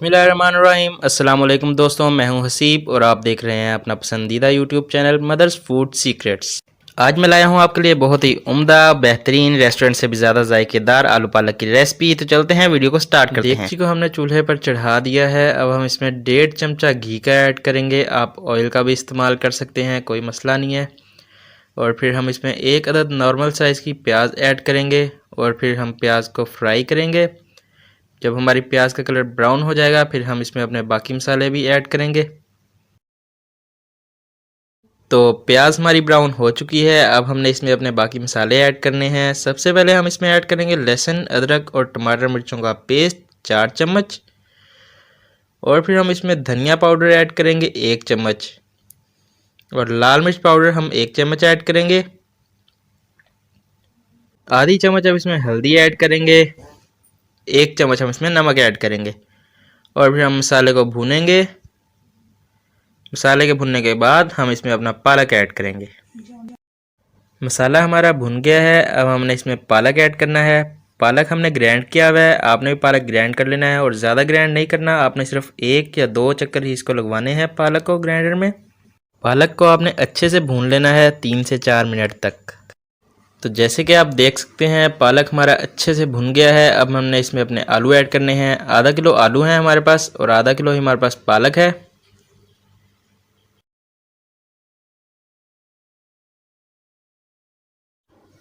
बिस्मिल्लाहिर्रहमानिर्रहीम। अस्सलाम वालेकुम दोस्तों, मैं हूं हसीब और आप देख रहे हैं अपना पसंदीदा YouTube channel Mother's Food Secrets. आज मैं लाया हूं आपके लिए बहुत ही उम्दा, बेहतरीन, रेस्टोरेंट से भी ज़्यादा जायकेदार आलू पालक की रेसिपी। तो चलते हैं, वीडियो को स्टार्ट करते हैं। देगची को हमने चूल्हे पर चढ़ा दिया है। अब हम इसमें 1.5 चमचा घी का ऐड करेंगे। आप ऑयल का भी इस्तेमाल कर सकते हैं, कोई मसला नहीं है। और फिर हम इसमें 1 अदद नॉर्मल साइज़ की प्याज ऐड करेंगे और फिर हम प्याज को फ्राई करेंगे। जब हमारी प्याज का कलर ब्राउन हो जाएगा फिर हम इसमें अपने बाकी मसाले भी ऐड करेंगे। तो प्याज हमारी ब्राउन हो चुकी है। अब हमने इसमें अपने बाकी मसाले ऐड करने हैं। सबसे पहले हम इसमें ऐड करेंगे लहसुन, अदरक और टमाटर मिर्चों का पेस्ट 4 चम्मच। और फिर हम इसमें धनिया पाउडर ऐड करेंगे 1 चम्मच और लाल मिर्च पाउडर हम 1 चम्मच ऐड करेंगे। आधी चम्मच अब इसमें हल्दी ऐड करेंगे। 1 चम्मच हम इसमें नमक ऐड करेंगे और फिर हम मसाले को भूनेंगे। मसाले के भुनने के बाद हम इसमें अपना पालक ऐड करेंगे। मसाला हमारा भुन गया है। अब हमने इसमें पालक ऐड करना है। पालक हमने ग्राइंड किया हुआ है, आपने भी पालक ग्राइंड कर लेना है और ज़्यादा ग्राइंड नहीं करना, आपने सिर्फ 1 या 2 चक्कर ही इसको लगवाने हैं पालक को ग्राइंडर में। पालक को आपने अच्छे से भून लेना है 3 से 4 मिनट तक। तो जैसे कि आप देख सकते हैं पालक हमारा अच्छे से भुन गया है। अब हमने इसमें अपने आलू ऐड करने हैं। आधा किलो आलू हैं हमारे पास और आधा किलो ही हमारे पास पालक है।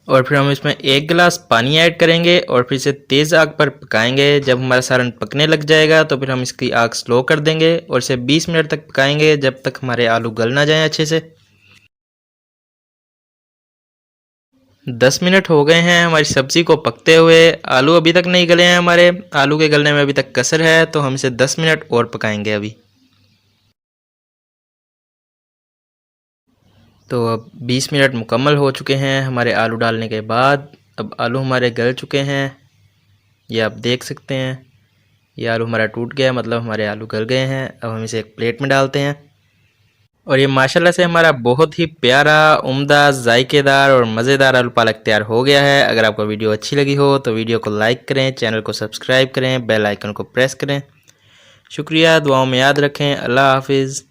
और फिर हम इसमें 1 गिलास पानी ऐड करेंगे और फिर इसे तेज़ आग पर पकाएंगे। जब हमारा सालन पकने लग जाएगा तो फिर हम इसकी आग स्लो कर देंगे और इसे 20 मिनट तक पकाएंगे, जब तक हमारे आलू गल ना जाएं अच्छे से। 10 मिनट हो गए हैं हमारी सब्ज़ी को पकते हुए। आलू अभी तक नहीं गले हैं हमारे, आलू के गलने में अभी तक कसर है, तो हम इसे 10 मिनट और पकाएंगे अभी। तो अब 20 मिनट मुकम्मल हो चुके हैं हमारे आलू डालने के बाद। अब आलू हमारे गल चुके हैं, ये आप देख सकते हैं। ये आलू हमारा टूट गया, मतलब हमारे आलू गल गए हैं। अब हम इसे एक प्लेट में डालते हैं और ये माशाल्लाह से हमारा बहुत ही प्यारा, उम्दा, जायकेदार और मज़ेदार आलू पालक तैयार हो गया है। अगर आपको वीडियो अच्छी लगी हो तो वीडियो को लाइक करें, चैनल को सब्सक्राइब करें, बेल आइकन को प्रेस करें। शुक्रिया, दुआओं में याद रखें। अल्लाह हाफिज़।